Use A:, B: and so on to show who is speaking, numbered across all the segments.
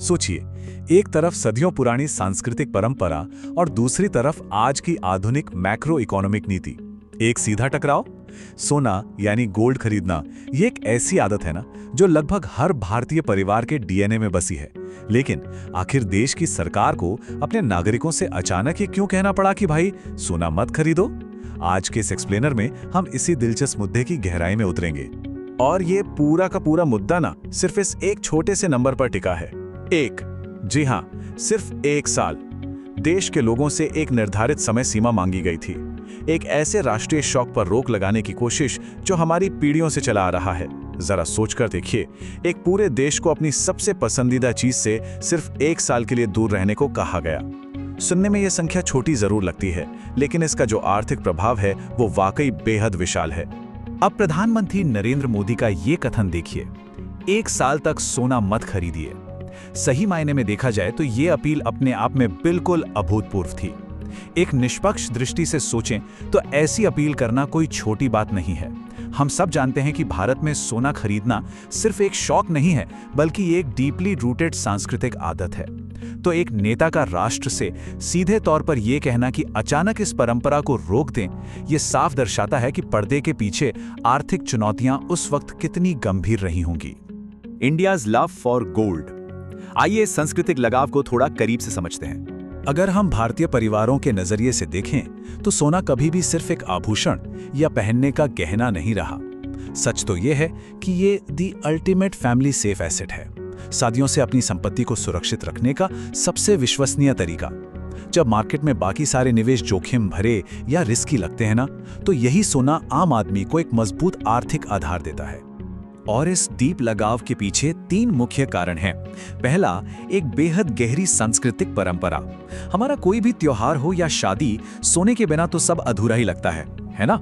A: सोचिए, एक तरफ सदियों पुरानी सांस्कृतिक परंपरा और दूसरी तरफ आज की आधुनिक मैक्रो इकोनॉमिक नीति। एक सीधा टकराव। सोना यानी गोल्ड खरीदना, ये एक ऐसी आदत है ना जो लगभग हर भारतीय परिवार के डीएनए में बसी है। लेकिन आखिर देश की सरकार को अपने नागरिकों से अचानक ये क्यों कहना पड़ा कि भाई सोना मत खरीदो? आज के इस एक्सप्लेनर में हम इसी दिलचस्प मुद्दे की गहराई में उतरेंगे। और ये पूरा का पूरा मुद्दा ना सिर्फ इस एक छोटे से नंबर पर टिका है, जी हाँ, सिर्फ 1 साल। देश के लोगों से एक निर्धारित समय सीमा मांगी गई थी, एक ऐसे राष्ट्रीय शौक पर रोक लगाने की कोशिश जो हमारी पीढ़ियों से चला आ रहा है। जरा सोचकर देखिए, एक पूरे देश को अपनी सबसे पसंदीदा चीज से सिर्फ 1 साल के लिए दूर रहने को कहा गया। सुनने में यह संख्या छोटी जरूर लगती है, लेकिन इसका जो आर्थिक प्रभाव है वो वाकई बेहद विशाल है। अब प्रधानमंत्री नरेंद्र मोदी का ये कथन देखिए, 1 साल तक सोना मत खरीदिए। सही मायने में देखा जाए तो ये अपील अपने आप में बिल्कुल अभूतपूर्व थी। एक निष्पक्ष दृष्टि से सोचें तो ऐसी अपील करना कोई छोटी बात नहीं है। हम सब जानते हैं कि भारत में सोना खरीदना सिर्फ एक शौक नहीं है, बल्कि एक डीपली रूटेड सांस्कृतिक आदत है। तो एक नेता का राष्ट्र से सीधे तौर पर यह कहना कि अचानक इस परंपरा को रोक दें, यह साफ दर्शाता है कि पर्दे के पीछे आर्थिक चुनौतियां उस वक्त कितनी गंभीर रही होंगी। India's love for gold. आइए सांस्कृतिक लगाव को थोड़ा करीब से समझते हैं। अगर हम भारतीय परिवारों के नजरिए से देखें तो सोना कभी भी सिर्फ एक आभूषण या पहनने का गहना नहीं रहा। सच तो यह है कि ये the ultimate family safe asset है, सदियों से अपनी संपत्ति को सुरक्षित रखने का सबसे विश्वसनीय तरीका। जब मार्केट में बाकी सारे निवेश जोखिम भरे या रिस्की लगते हैं ना, तो यही सोना आम आदमी को एक मजबूत आर्थिक आधार देता है। और इस डीप लगाव के पीछे 3 मुख्य कारण हैं। पहला, एक बेहद गहरी सांस्कृतिक परंपरा। हमारा कोई भी त्योहार हो या शादी, सोने के बिना तो सब अधूरा ही लगता है ना?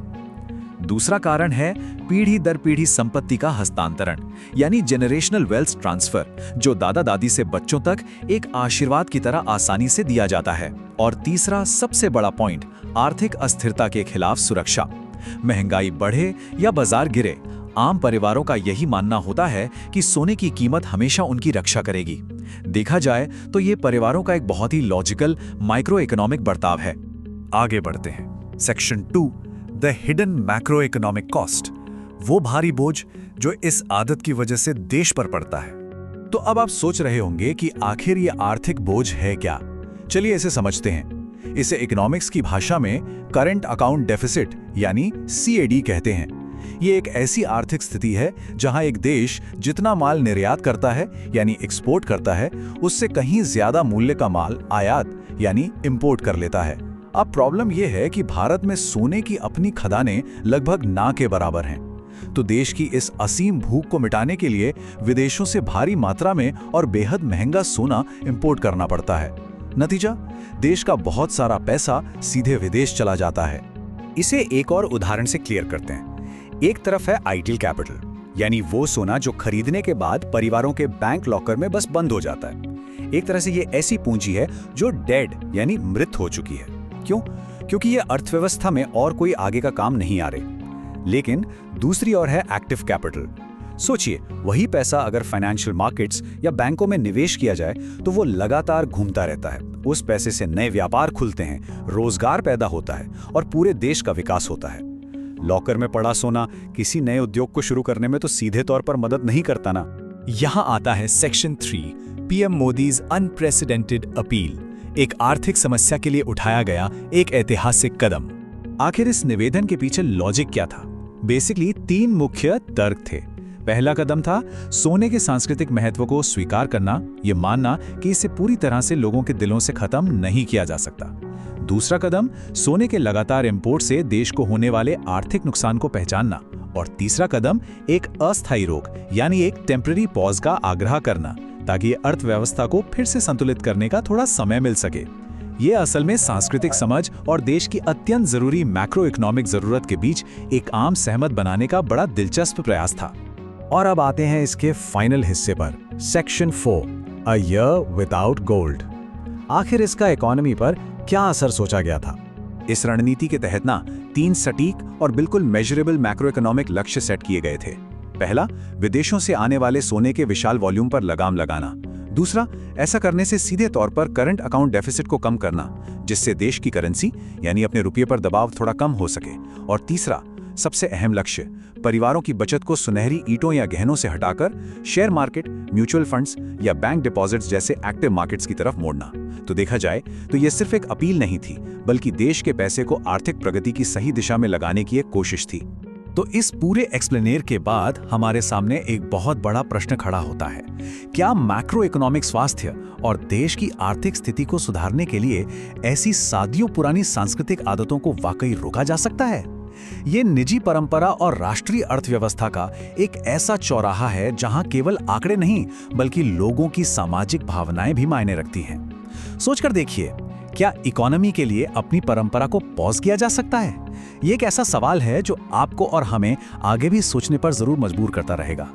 A: दूसरा कारण है पीढ़ी दर पीढ़ी संपत्ति का हस्तांतरण, यानी जेनरेशनल वेल्थ ट्रांसफर, जो दादा दादी से बच्चों तक एक आशीर्वाद की तरह आसानी से दिया जाता है। और तीसरा सबसे बड़ा पॉइंट, आर्थिक अस्थिरता के खिलाफ सुरक्षा। महंगाई बढ़े या बाजार गिरे, आम परिवारों का यही मानना होता है कि सोने की कीमत हमेशा उनकी रक्षा करेगी। देखा जाए तो ये परिवारों का एक बहुत ही लॉजिकल माइक्रो इकोनॉमिक बर्ताव है। आगे बढ़ते हैं। Section 2, the hidden macro economic cost, वो भारी बोझ जो इस आदत की वजह से देश पर पड़ता है। तो अब आप सोच रहे होंगे कि आखिर ये आर्थिक बोझ है क्या? चलिए इसे समझते हैं। इसे इकोनॉमिक्स की भाषा में करंट अकाउंट डेफिसिट यानी CAD कहते हैं। ये एक ऐसी आर्थिक स्थिति है जहां एक देश जितना माल निर्यात करता है यानी एक्सपोर्ट करता है, उससे कहीं ज्यादा मूल्य का माल आयात यानी इंपोर्ट कर लेता है। अब प्रॉब्लम यह है कि भारत में सोने की अपनी खदानें लगभग ना के बराबर हैं। तो देश की इस असीम भूख को मिटाने के लिए विदेशों से भारी मात्रा में और बेहद महंगा सोना इंपोर्ट करना पड़ता है। नतीजा, देश का बहुत सारा पैसा सीधे विदेश चला जाता है। इसे एक और उदाहरण से क्लियर करते हैं। एक तरफ है आइडल कैपिटल, यानी वो सोना जो खरीदने के बाद परिवारों के बैंक लॉकर में बस बंद हो जाता है। एक तरह से ये ऐसी पूंजी है जो डेड यानी मृत हो चुकी है। क्यों? क्योंकि ये अर्थव्यवस्था में और कोई आगे का काम नहीं आ रही। लेकिन दूसरी ओर है एक्टिव कैपिटल। सोचिए, वही पैसा अगर फाइनेंशियल मार्केट्स या बैंकों में निवेश किया जाए तो वो लगातार घूमता रहता है। उस पैसे से नए व्यापार खुलते हैं, रोजगार पैदा होता है और पूरे देश का विकास होता है। लॉकर में पड़ा सोना किसी नए उद्योग को शुरू करने में तो सीधे तौर पर मदद नहीं करता ना।
B: यहां आता है section 3, PM Modi's unprecedented appeal, एक आर्थिक समस्या के लिए उठाया गया एक ऐतिहासिक कदम। आखिर इस निवेदन के पीछे लॉजिक क्या था? बेसिकली 3 मुख्य तर्क थे। पहला कदम था सोने के सांस्कृतिक महत्व को स्वीकार करना, ये मानना कि इसे पूरी तरह से लोगों के दिलों से खत्म नहीं किया जा सकता। दूसरा कदम सोने के लगातार इंपोर्ट से देश को होने वाले आर्थिक नुकसान को पहचानना। और तीसरा कदम एक अस्थायी रोक यानी एक टेम्पररी पॉज का आग्रह करना, ताकि अर्थव्यवस्था को फिर से संतुलित करने का थोड़ा समय मिल सके। ये असल में सांस्कृतिक समझ और देश की अत्यंत जरूरी मैक्रो इकोनॉमिक जरूरत के बीच एक आम सहमत बनाने का बड़ा दिलचस्प प्रयास था। और अब आते हैं इसके फाइनल हिस्से पर, section 4, a year without gold. आखिर इसका इकोनॉमी पर क्या असर सोचा गया था? इस रणनीति के तहत 3 सटीक और बिल्कुल मेजरेबल मैक्रो इकोनॉमिक लक्ष्य सेट किए गए थे। पहला, विदेशों से आने वाले सोने के विशाल वॉल्यूम पर लगाम लगाना,
A: दूसरा, ऐसा करने से सीधे तौर पर करंट अकाउंट डेफिसिट को कम करना, जिससे देश की करेंसी यानी अपने रुपये पर दबाव थोड़ा कम हो सके। और तीसरा, सबसे अहम लक्ष्य, परिवारों की बचत को सुनहरी ईंटों या गहनों से हटाकर शेयर मार्केट, म्यूचुअल फंड्स या बैंक डिपॉजिट्स जैसे एक्टिव मार्केट्स की तरफ मोड़ना। तो देखा जाए तो यह सिर्फ एक अपील नहीं थी, बल्कि देश के पैसे को आर्थिक प्रगति की सही दिशा में लगाने की एक कोशिश थी।
B: तो इस पूरे एक्सप्लेनेर के बाद हमारे सामने एक बहुत बड़ा प्रश्न खड़ा होता है। क्या मैक्रो इकोनॉमिक स्वास्थ्य और देश की आर्थिक स्थिति को सुधारने के लिए ऐसी सदियों पुरानी सांस्कृतिक आदतों को वाकई रोका जा सकता है? ये निजी परंपरा और राष्ट्रीय अर्थव्यवस्था का एक ऐसा चौराहा है जहां केवल आंकड़े नहीं, बल्कि लोगों की सामाजिक भावनाएं भी मायने रखती हैं। सोचकर देखिए, क्या इकोनॉमी के लिए अपनी परंपरा को पॉज किया जा सकता है? ये एक ऐसा सवाल है जो आपको और हमें आगे भी सोचने पर जरूर मजबूर करता रहेगा।